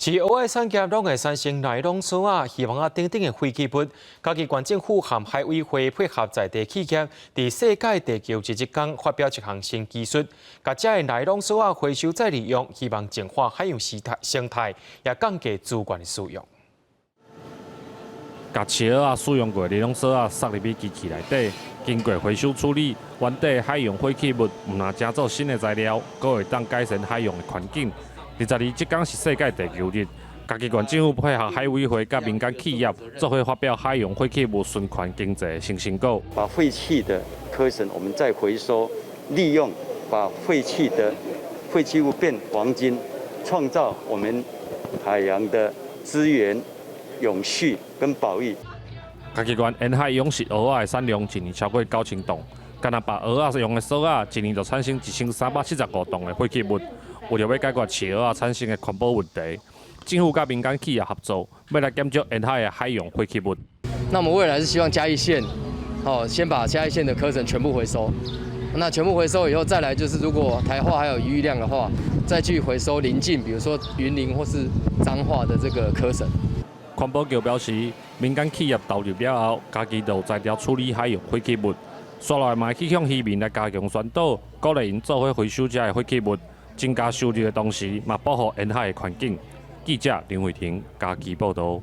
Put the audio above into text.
市俄亥产业拢会产生内容素啊，希望等等的废弃物，家己县政府和海委会配合在地企业，伫世界地球日天发表一项新技术，把这内容素啊回收再利用，希望净化海洋生态，也降低资源的使用。把企鹅使用过的内容素塞入去机器内底，经过回收处理，原地海洋废弃物唔但制作新的材料，阁会当改善海洋的环境。22即天是世界地球日，家己县政府配合海委会甲民间企业，做伙发表海洋废弃物循环经济新成果。把废弃的科层我们再回收利用，把废弃物变黄金，创造我们海洋的资源永续跟保育。家己县沿海养殖蚵仔的产量一年超过9000吨，干那把蚵仔用的锁啊，一年就产生1375吨的废弃物。为了要解决企鹅产生的环保问题，政府甲民间企业合作，要来减少沿海的海洋废弃物。那我们未来是希望嘉义县，先把嘉义县的科层全部回收。那全部回收以后，再来就是如果台化还有余量的话，再去回收邻近，比如说云林或是彰化的这个科层。环保局表示，民间企业投入了后，家己就在调处理海洋废弃物。刷来嘛去向渔民来加强宣导，鼓励因做伙回收这些废弃物。增加收入的同时，嘛保护沿海的环境。记者林伟霆，家己报道。